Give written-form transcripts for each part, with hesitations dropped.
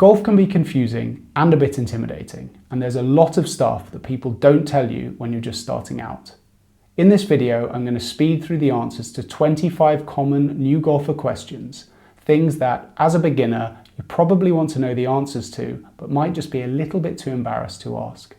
Golf can be confusing and a bit intimidating, and there's a lot of stuff that people don't tell you when you're just starting out. In this video, I'm going to speed through the answers to 25 common new golfer questions, things that, as a beginner, you probably want to know the answers to, but might just be a little bit too embarrassed to ask.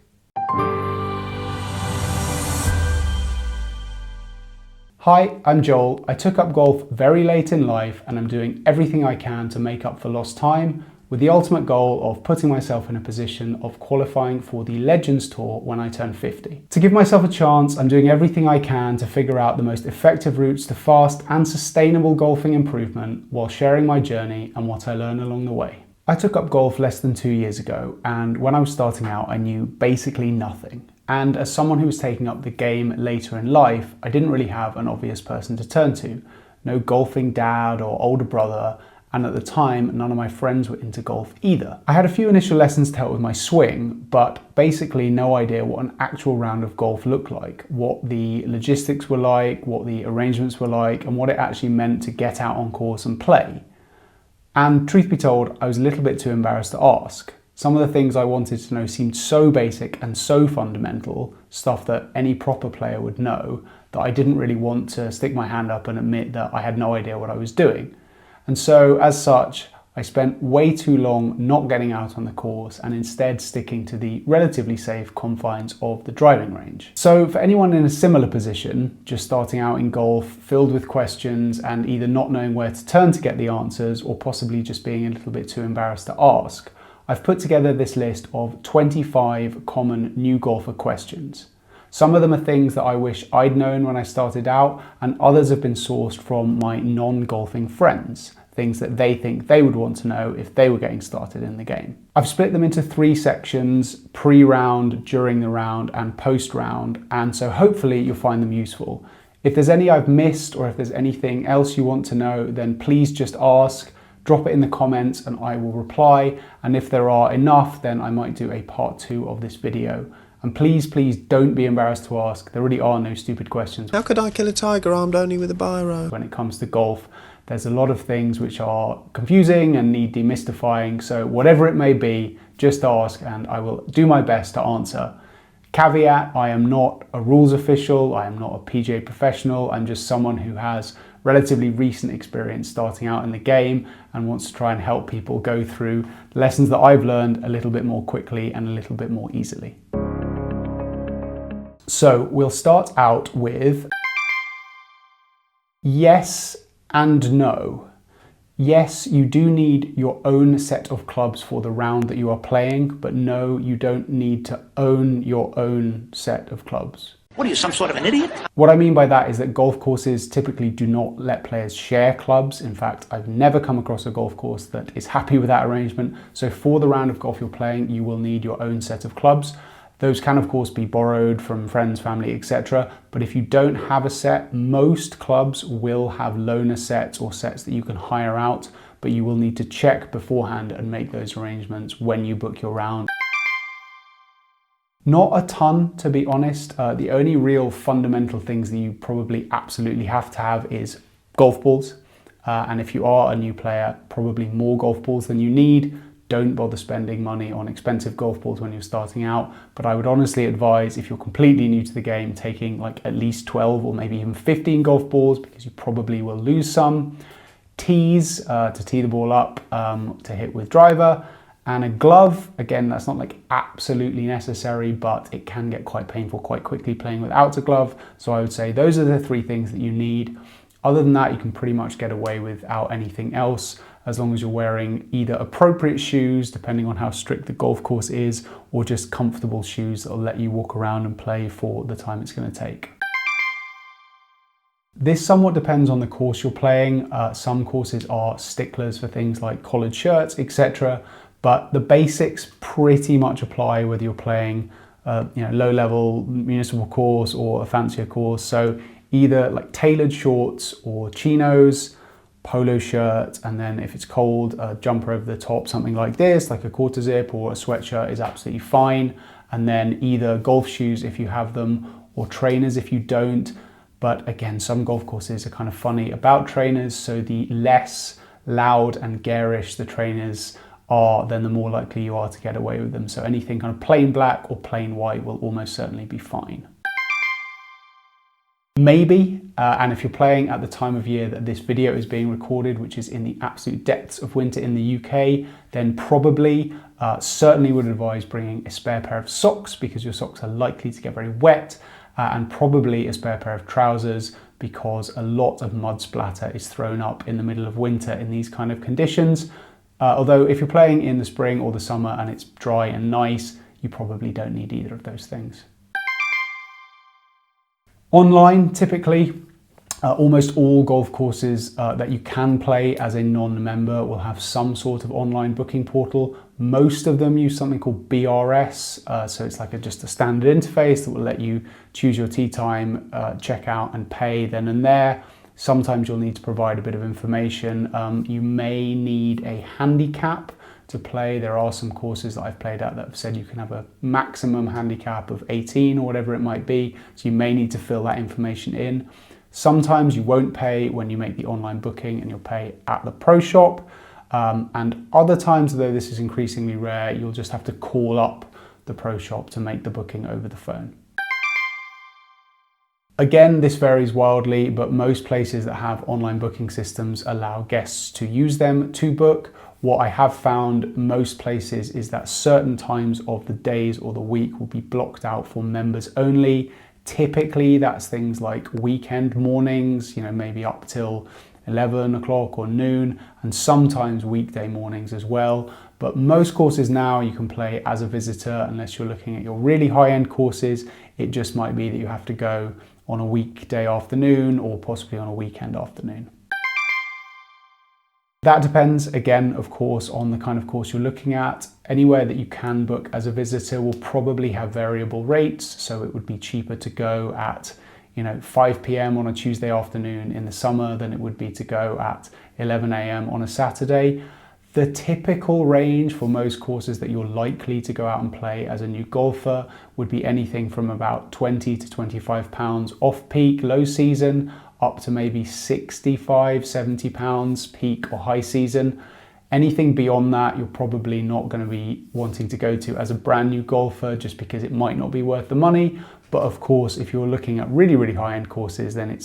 Hi, I'm Joel. I took up golf very late in life and I'm doing everything I can to make up for lost time, with the ultimate goal of putting myself in a position of qualifying for the Legends Tour when I turn 50. To give myself a chance, I'm doing everything I can to figure out the most effective routes to fast and sustainable golfing improvement while sharing my journey and what I learn along the way. I took up golf less than 2 years ago, and when I was starting out, I knew basically nothing. And as someone who was taking up the game later in life, I didn't really have an obvious person to turn to. No golfing dad or older brother, and at the time, none of my friends were into golf either. I had a few initial lessons to help with my swing, but basically no idea what an actual round of golf looked like, what the logistics were like, what the arrangements were like, and what it actually meant to get out on course and play. And truth be told, I was a little bit too embarrassed to ask. Some of the things I wanted to know seemed so basic and so fundamental, stuff that any proper player would know, that I didn't really want to stick my hand up and admit that I had no idea what I was doing. And so, as such, I spent way too long not getting out on the course and instead sticking to the relatively safe confines of the driving range. So for anyone in a similar position, just starting out in golf, filled with questions and either not knowing where to turn to get the answers or possibly just being a little bit too embarrassed to ask, I've put together this list of 25 common new golfer questions. Some of them are things that I wish I'd known when I started out, and others have been sourced from my non-golfing friends, things that they think they would want to know if they were getting started in the game. I've split them into 3 sections: pre-round, during the round, and post-round, and so hopefully you'll find them useful. If there's any I've missed or if there's anything else you want to know, then please just ask. Drop it in the comments and I will reply, and if there are enough, then I might do a part 2 of this video. And please don't be embarrassed to ask. There really are no stupid questions. How could I kill a tiger armed only with a biro? When it comes to golf, there's a lot of things which are confusing and need demystifying, so whatever it may be, just ask and I will do my best to answer. Caveat, I am not a rules official, I am not a PGA professional, I'm just someone who has relatively recent experience starting out in the game and wants to try and help people go through lessons that I've learned a little bit more quickly and a little bit more easily. So we'll start out with yes and no. Yes, you do need your own set of clubs for the round that you are playing, but no, you don't need to own your own set of clubs. What are you, some sort of an idiot? What I mean by that is that golf courses typically do not let players share clubs. In fact, I've never come across a golf course that is happy with that arrangement. So for the round of golf you're playing, you will need your own set of clubs. Those can of course be borrowed from friends, family, etc. But if you don't have a set, most clubs will have loaner sets or sets that you can hire out, but you will need to check beforehand and make those arrangements when you book your round. Not a ton, to be honest. The only real fundamental things that you probably absolutely have to have is golf balls. And if you are a new player, probably more golf balls than you need. Don't bother spending money on expensive golf balls when you're starting out, but I would honestly advise, if you're completely new to the game, taking like at least 12 or maybe even 15 golf balls, because you probably will lose some. Tees to tee the ball up to hit with driver, and a glove. Again, that's not like absolutely necessary, but it can get quite painful quite quickly playing without a glove. So I would say those are the 3 things that you need. Other than that, you can pretty much get away without anything else, as long as you're wearing either appropriate shoes, depending on how strict the golf course is, or just comfortable shoes that will let you walk around and play for the time it's going to take. This somewhat depends on the course you're playing. Some courses are sticklers for things like collared shirts, etc. But the basics pretty much apply whether you're playing low-level municipal course or a fancier course. So either like tailored shorts or chinos, polo shirt, and then if it's cold, a jumper over the top, something like this, like a quarter zip or a sweatshirt is absolutely fine. And then either golf shoes if you have them, or trainers if you don't. But again, some golf courses are kind of funny about trainers, so the less loud and garish the trainers are, then the more likely you are to get away with them. So anything kind of plain black or plain white will almost certainly be fine. Maybe, and if you're playing at the time of year that this video is being recorded, which is in the absolute depths of winter in the UK, then probably, certainly would advise bringing a spare pair of socks, because your socks are likely to get very wet, and probably a spare pair of trousers, because a lot of mud splatter is thrown up in the middle of winter in these kind of conditions. Although if you're playing in the spring or the summer and it's dry and nice, you probably don't need either of those things. Online, typically, almost all golf courses that you can play as a non-member will have some sort of online booking portal. Most of them use something called BRS, so it's like just a standard interface that will let you choose your tee time, check out and pay then and there. Sometimes you'll need to provide a bit of information. You may need a handicap to play. There are some courses that I've played at that have said you can have a maximum handicap of 18 or whatever it might be, so you may need to fill that information in. Sometimes you won't pay when you make the online booking and you'll pay at the pro shop, and other times, though this is increasingly rare, you'll just have to call up the pro shop to make the booking over the phone. Again, this varies wildly, but most places that have online booking systems allow guests to use them to book. What I have found most places is that certain times of the days or the week will be blocked out for members only. Typically, that's things like weekend mornings, maybe up till 11 o'clock or noon, and sometimes weekday mornings as well. But most courses now you can play as a visitor, unless you're looking at your really high-end courses. It just might be that you have to go on a weekday afternoon or possibly on a weekend afternoon. That depends, again, of course, on the kind of course you're looking at. Anywhere that you can book as a visitor will probably have variable rates, so it would be cheaper to go at 5 p.m. on a Tuesday afternoon in the summer than it would be to go at 11 a.m. on a Saturday. The typical range for most courses that you're likely to go out and play as a new golfer would be anything from about 20 to 25 pounds off peak low season, up to maybe 65, 70 pounds peak or high season. Anything beyond that, you're probably not going to be wanting to go to as a brand new golfer, just because it might not be worth the money. But of course, if you're looking at really, really high-end courses, then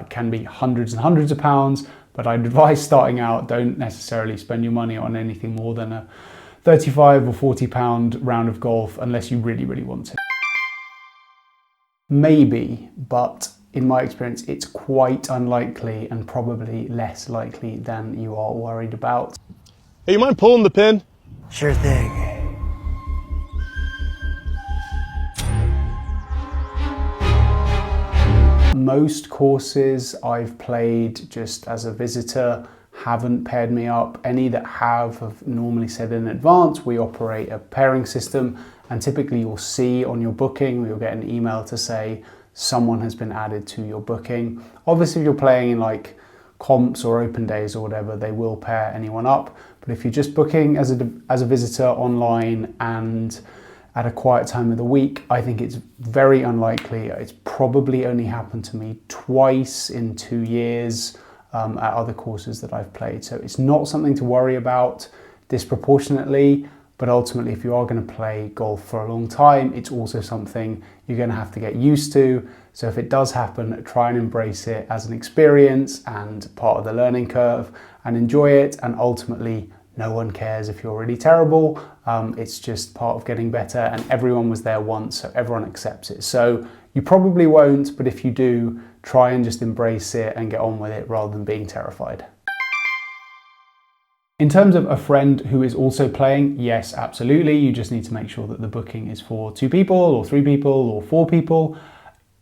can be hundreds and hundreds of pounds. But I'd advise starting out, don't necessarily spend your money on anything more than a 35 or 40 pound round of golf, unless you really, really want to. Maybe, but in my experience, it's quite unlikely and probably less likely than you are worried about. Hey, you mind pulling the pin? Sure thing. Most courses I've played just as a visitor haven't paired me up. Any that have normally said in advance, we operate a pairing system, and typically you'll see on your booking, you'll get an email to say someone has been added to your booking. Obviously, if you're playing in like comps or open days or whatever, they will pair anyone up. But if you're just booking as a visitor online and at a quiet time of the week, I think it's very unlikely. It's probably only happened to me twice in 2 years at other courses that I've played. So it's not something to worry about disproportionately, but ultimately if you are going to play golf for a long time, it's also something you're going to have to get used to. So if it does happen, try and embrace it as an experience and part of the learning curve and enjoy it. And ultimately, no one cares if you're really terrible. It's just part of getting better, and everyone was there once, so everyone accepts it. So you probably won't, but if you do, try and just embrace it and get on with it rather than being terrified. In terms of a friend who is also playing, yes, absolutely. You just need to make sure that the booking is for 2 people or 3 people or 4 people.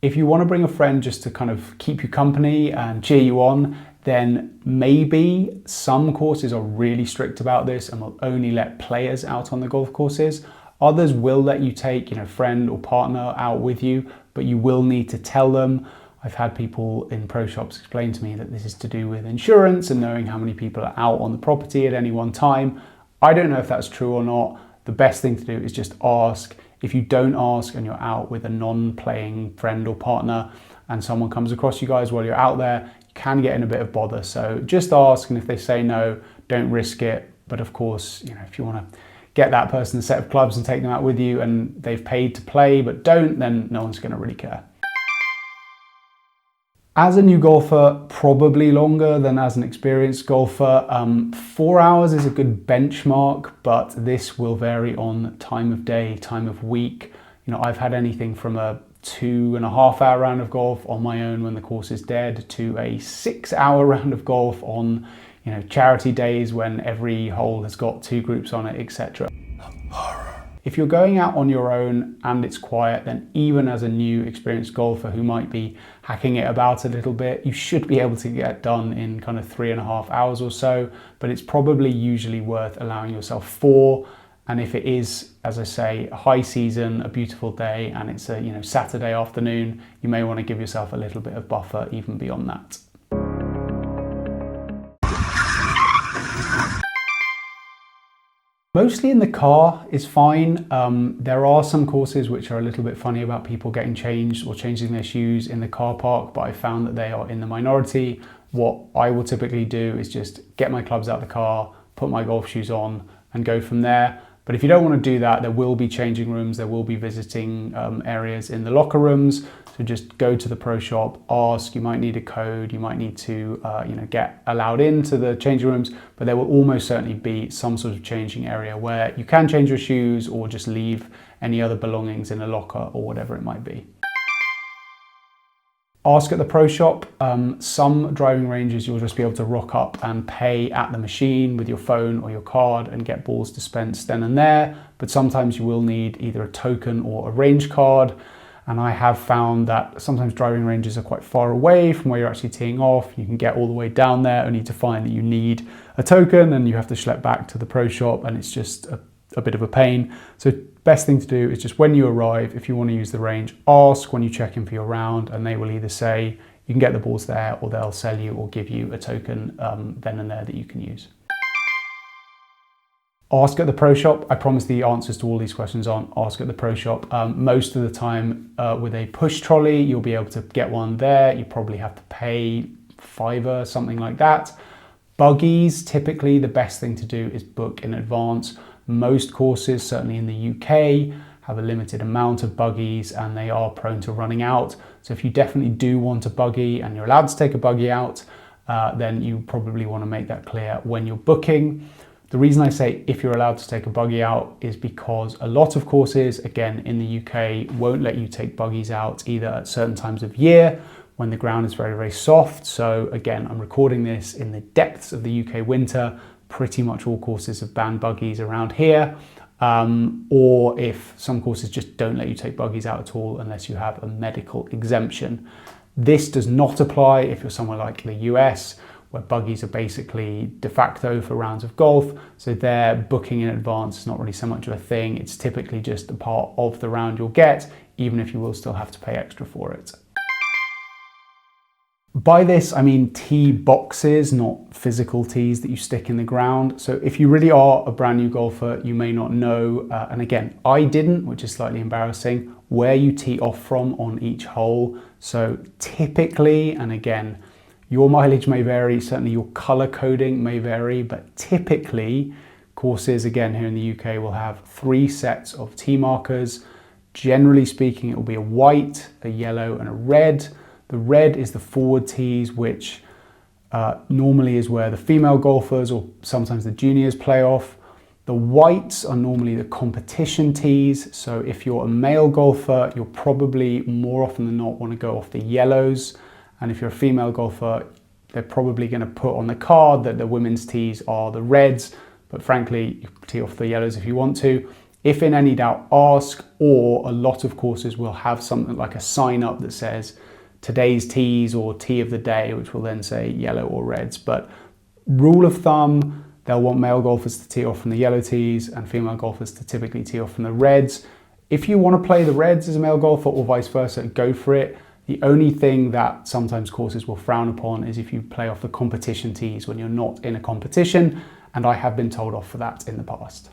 If you want to bring a friend just to kind of keep you company and cheer you on, then maybe some courses are really strict about this and will only let players out on the golf courses. Others will let you take, friend or partner out with you, but you will need to tell them. I've had people in pro shops explain to me that this is to do with insurance and knowing how many people are out on the property at any one time. I don't know if that's true or not. The best thing to do is just ask. If you don't ask and you're out with a non-playing friend or partner and someone comes across you guys while you're out there, you can get in a bit of bother. So just ask, and if they say no, don't risk it. But of course, if you want to get that person a set of clubs and take them out with you and they've paid to play but don't, then no one's going to really care. As a new golfer, probably longer than as an experienced golfer. 4 hours is a good benchmark, but this will vary on time of day, time of week. I've had anything from a 2.5 hour round of golf on my own when the course is dead to a 6 hour round of golf on charity days when every hole has got 2 groups on it, etc. If you're going out on your own and it's quiet, then even as a new experienced golfer who might be hacking it about a little bit, you should be able to get done in kind of 3.5 hours or so, but it's probably usually worth allowing yourself 4. And if it is, as I say, a high season, a beautiful day, and it's a Saturday afternoon, you may want to give yourself a little bit of buffer even beyond that. Mostly in the car is fine. There are some courses which are a little bit funny about people getting changed or changing their shoes in the car park, but I found that they are in the minority. What I will typically do is just get my clubs out of the car, put my golf shoes on and go from there. But if you don't want to do that, there will be changing rooms, there will be visiting areas in the locker rooms. So just go to the pro shop, ask, you might need a code, you might need to get allowed into the changing rooms, but there will almost certainly be some sort of changing area where you can change your shoes or just leave any other belongings in a locker or whatever it might be. Ask at the pro shop. Some driving ranges you'll just be able to rock up and pay at the machine with your phone or your card and get balls dispensed then and there, but sometimes you will need either a token or a range card. And I have found that sometimes driving ranges are quite far away from where you're actually teeing off. You can get all the way down there only to find that you need a token and you have to schlep back to the pro shop, and it's just a bit of a pain. So best thing to do is just when you arrive, if you want to use the range, ask when you check in for your round, and they will either say you can get the balls there, or they'll sell you or give you a token then and there that you can use. Ask at the pro shop. I promise the answers to all these questions on ask at the pro shop. Most of the time with a push trolley, you'll be able to get one there. You probably have to pay $5, something like that. Buggies, typically the best thing to do is book in advance. Most courses, certainly in the UK, have a limited amount of buggies and they are prone to running out. So if you definitely do want a buggy and you're allowed to take a buggy out, then you probably want to make that clear when you're booking. The reason I say if you're allowed to take a buggy out is because a lot of courses, again in the UK, won't let you take buggies out either at certain times of year when the ground is very, very soft. So again, I'm recording this in the depths of the UK winter. Pretty much all courses have banned buggies around here. Or if some courses just don't let you take buggies out at all unless you have a medical exemption. This does not apply if you're somewhere like the US, where buggies are basically de facto for rounds of golf. So their booking in advance is not really so much of a thing. It's typically just a part of the round you'll get, even if you will still have to pay extra for it. By this, I mean tee boxes, not physical tees that you stick in the ground. So if you really are a brand new golfer, you may not know, and again, I didn't, which is slightly embarrassing, where you tee off from on each hole. So typically, and again, your mileage may vary, certainly your color coding may vary, but typically courses, again, here in the UK will have 3 sets of tee markers. Generally speaking, it will be a white, a yellow, and a red. The red is the forward tees, which normally is where the female golfers or sometimes the juniors play off. The whites are normally the competition tees. So if you're a male golfer, you'll probably more often than not want to go off the yellows. And if you're a female golfer, they're probably going to put on the card that the women's tees are the reds. But frankly, you can tee off the yellows if you want to. If in any doubt, ask, or a lot of courses will have something like a sign up that says today's tees or tee of the day, which will then say yellow or reds. But rule of thumb, they'll want male golfers to tee off from the yellow tees and female golfers to typically tee off from the reds. If you want to play the reds as a male golfer or vice versa, go for it. The only thing that sometimes courses will frown upon is if you play off the competition tees when you're not in a competition, and I have been told off for that in the past.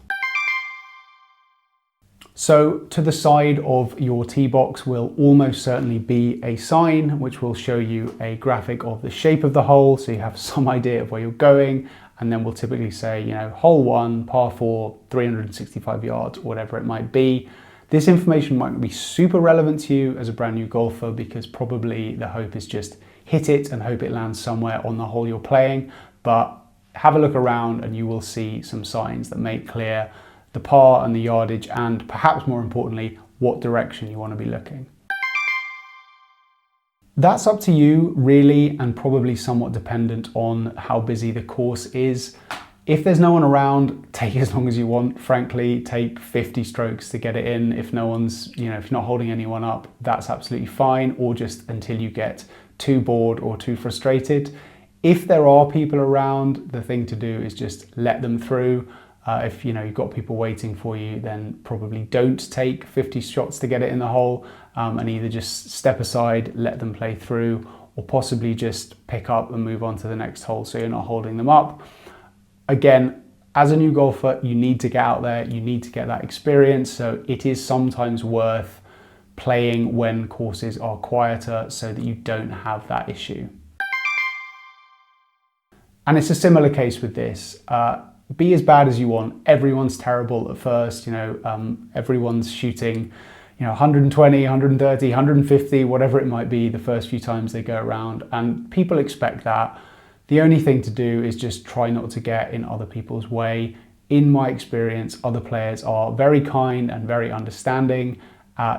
So to the side of your tee box will almost certainly be a sign which will show you a graphic of the shape of the hole, so you have some idea of where you're going, and then we'll typically say, you know, hole 1, par 4, 365 yards, whatever it might be. This information might be super relevant to you as a brand new golfer, because probably the hope is just hit it and hope it lands somewhere on the hole you're playing. But have a look around and you will see some signs that make clear the par and the yardage, and perhaps more importantly, what direction you want to be looking. That's up to you really, and probably somewhat dependent on how busy the course is. If there's no one around, take as long as you want. Frankly, take 50 strokes to get it in. If no one's, if you're not holding anyone up, that's absolutely fine, or just until you get too bored or too frustrated. If there are people around, the thing to do is just let them through. If you've got people waiting for you, then probably don't take 50 shots to get it in the hole, and either just step aside, let them play through, or possibly just pick up and move on to the next hole so you're not holding them up. Again, as a new golfer, you need to get out there, you need to get that experience, so it is sometimes worth playing when courses are quieter so that you don't have that issue. And it's a similar case with this. Be as bad as you want. Everyone's terrible at first, everyone's shooting 120, 130, 150, whatever it might be the first few times they go around, and people expect that. The only thing to do is just try not to get in other people's way. In my experience, other players are very kind and very understanding.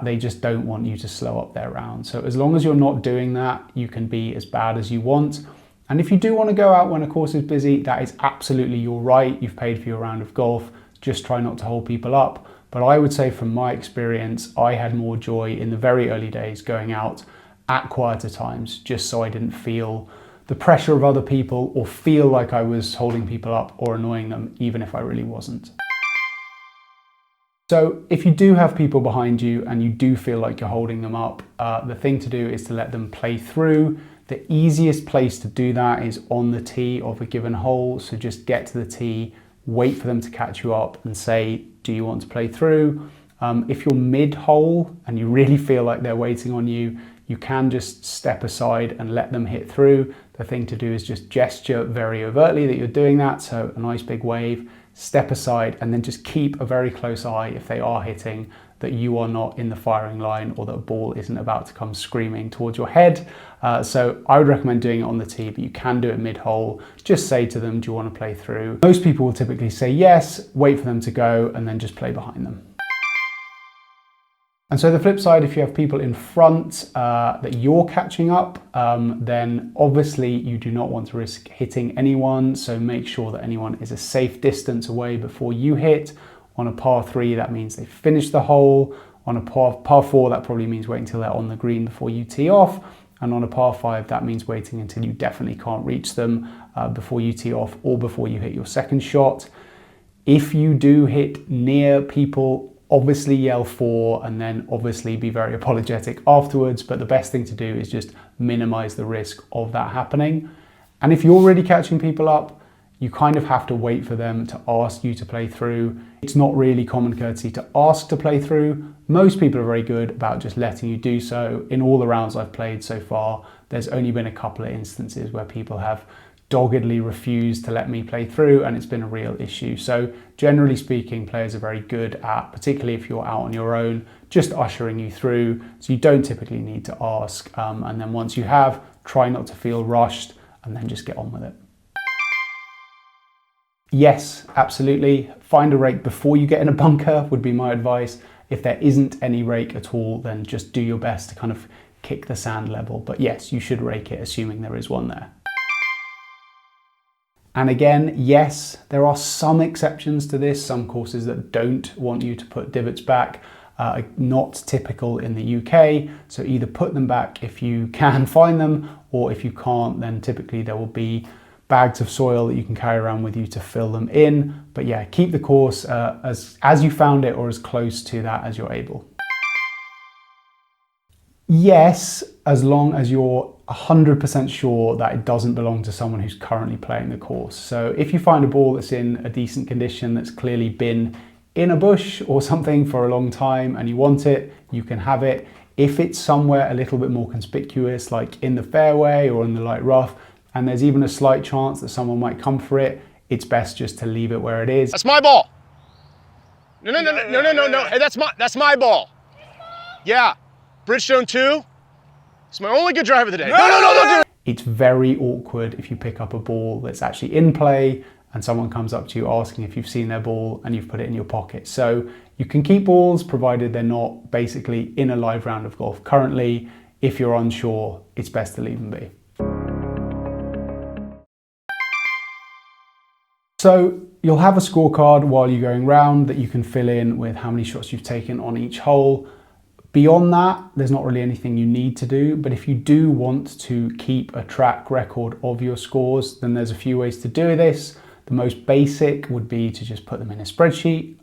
They just don't want you to slow up their round. So as long as you're not doing that, you can be as bad as you want. And if you do want to go out when a course is busy, that is absolutely your right. You've paid for your round of golf. Just try not to hold people up. But I would say from my experience, I had more joy in the very early days going out at quieter times, just so I didn't feel the pressure of other people or feel like I was holding people up or annoying them, even if I really wasn't. So if you do have people behind you and you do feel like you're holding them up, the thing to do is to let them play through. The easiest place to do that is on the tee of a given hole. So just get to the tee, wait for them to catch you up and say, do you want to play through? If you're mid-hole and you really feel like they're waiting on you, you can just step aside and let them hit through. The thing to do is just gesture very overtly that you're doing that. So a nice big wave, step aside, and then just keep a very close eye if they are hitting, that you are not in the firing line or that a ball isn't about to come screaming towards your head. So I would recommend doing it on the tee, but you can do it mid-hole. Just say to them, do you want to play through? Most people will typically say yes, wait for them to go, and then just play behind them. And so the flip side, if you have people in front that you're catching up, then obviously you do not want to risk hitting anyone. So make sure that anyone is a safe distance away before you hit. On a par 3, that means they finish the hole. On a par 4, that probably means waiting until they're on the green before you tee off. And on a par 5, that means waiting until you definitely can't reach them before you tee off or before you hit your second shot. If you do hit near people, obviously yell 4 and then obviously be very apologetic afterwards, but the best thing to do is just minimize the risk of that happening. And if you're really catching people up, you kind of have to wait for them to ask you to play through. It's not really common courtesy to ask to play through. Most people are very good about just letting you do so. In all the rounds I've played so far, there's only been a couple of instances where people have doggedly refused to let me play through, and it's been a real issue. So generally speaking, players are very good at, particularly if you're out on your own, just ushering you through. So you don't typically need to ask. And then once you have, try not to feel rushed and then just get on with it. Yes, absolutely. Find a rake before you get in a bunker would be my advice. If there isn't any rake at all, then just do your best to kind of kick the sand level. But yes, you should rake it, assuming there is one there. And again, yes, there are some exceptions to this. Some courses that don't want you to put divots back, not typical in the UK. So either put them back if you can find them, or if you can't, then typically there will be bags of soil that you can carry around with you to fill them in. But yeah, keep the course as you found it or as close to that as you're able. Yes, as long as you're 100% sure that it doesn't belong to someone who's currently playing the course. So if you find a ball that's in a decent condition, that's clearly been in a bush or something for a long time and you want it, you can have it. If it's somewhere a little bit more conspicuous, like in the fairway or in the light rough, and there's even a slight chance that someone might come for it, it's best just to leave it where it is. That's my ball. No. Hey, that's my ball. Yeah. Bridgestone 2. It's my only good driver today. No. It's very awkward if you pick up a ball that's actually in play and someone comes up to you asking if you've seen their ball and you've put it in your pocket. So you can keep balls provided they're not basically in a live round of golf currently. If you're unsure, it's best to leave them be. So you'll have a scorecard while you're going round that you can fill in with how many shots you've taken on each hole. Beyond that, there's not really anything you need to do, but if you do want to keep a track record of your scores, then there's a few ways to do this. The most basic would be to just put them in a spreadsheet.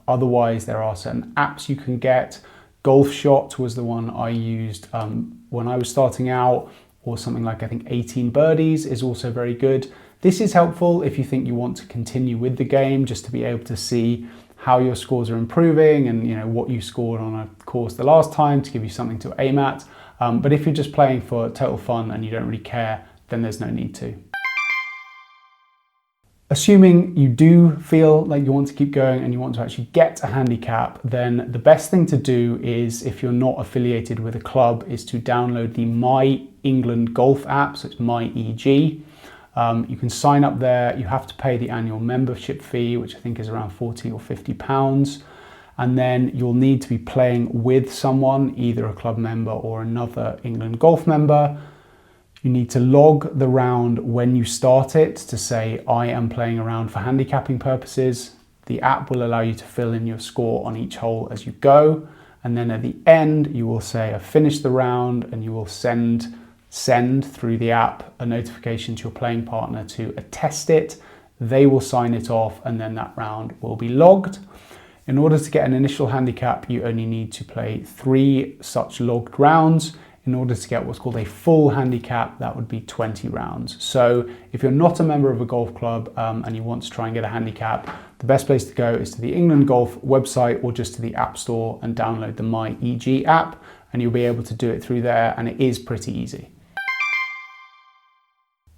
Otherwise, there are certain apps you can get. Golf Shot was the one I used when I was starting out, or something like, I think 18 Birdies is also very good. This is helpful if you think you want to continue with the game, just to be able to see how your scores are improving and what you scored on a course the last time to give you something to aim at. But if you're just playing for total fun and you don't really care, then there's no need to. Assuming you do feel like you want to keep going and you want to actually get a handicap, then the best thing to do is, if you're not affiliated with a club, is to download the My England Golf app, so it's MyEG. You can sign up there. You have to pay the annual membership fee, which I think is around 40 or 50 pounds. And then you'll need to be playing with someone, either a club member or another England golf member. You need to log the round when you start it to say, I am playing a round for handicapping purposes. The app will allow you to fill in your score on each hole as you go. And then at the end, you will say, I've finished the round, and you will send through the app a notification to your playing partner to attest it. They will sign it off, and then that round will be logged. In order to get an initial handicap, you only need to play 3 such logged rounds. In order to get what's called a full handicap, that would be 20 rounds. So if you're not a member of a golf club and you want to try and get a handicap, the best place to go is to the England Golf website or just to the App Store and download the MyEG app, and you'll be able to do it through there, and it is pretty easy.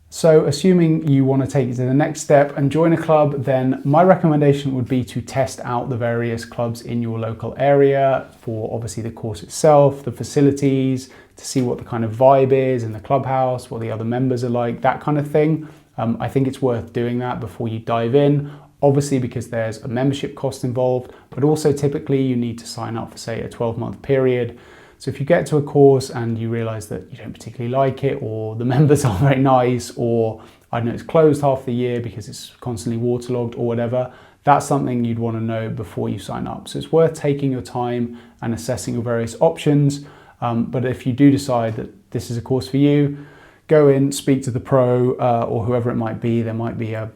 So assuming you want to take it to the next step and join a club, then my recommendation would be to test out the various clubs in your local area for obviously the course itself, the facilities, to see what the kind of vibe is in the clubhouse, what the other members are like, that kind of thing. I think it's worth doing that before you dive in, obviously because there's a membership cost involved, but also typically you need to sign up for, say, a 12-month period. So if you get to a course and you realize that you don't particularly like it, or the members aren't very nice, or I don't know, it's closed half the year because it's constantly waterlogged or whatever, that's something you'd want to know before you sign up. So it's worth taking your time and assessing your various options. But if you do decide that this is a course for you, go in, speak to the pro or whoever it might be. There might be a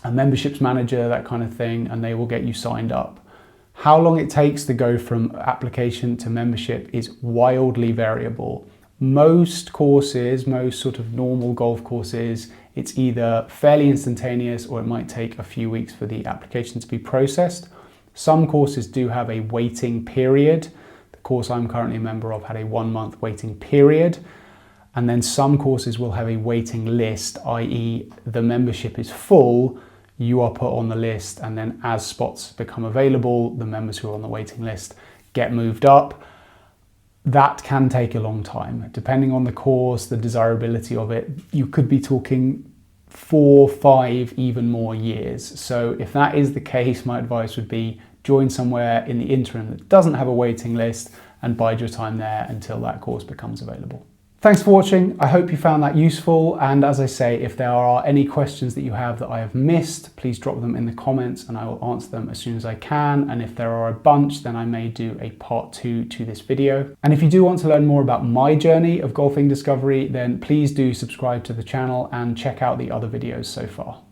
memberships manager, that kind of thing, and they will get you signed up. How long it takes to go from application to membership is wildly variable. Most courses, most sort of normal golf courses, it's either fairly instantaneous or it might take a few weeks for the application to be processed. Some courses do have a waiting period. The course I'm currently a member of had a 1-month waiting period. And then some courses will have a waiting list, i.e. the membership is full, you are put on the list, and then as spots become available, the members who are on the waiting list get moved up. That can take a long time. Depending on the course, the desirability of it, you could be talking 4, 5, even more years. So if that is the case, my advice would be join somewhere in the interim that doesn't have a waiting list and bide your time there until that course becomes available. Thanks for watching. I hope you found that useful. And as I say, if there are any questions that you have that I have missed, please drop them in the comments and I will answer them as soon as I can. And if there are a bunch, then I may do a part 2 to this video. And if you do want to learn more about my journey of golfing discovery, then please do subscribe to the channel and check out the other videos so far.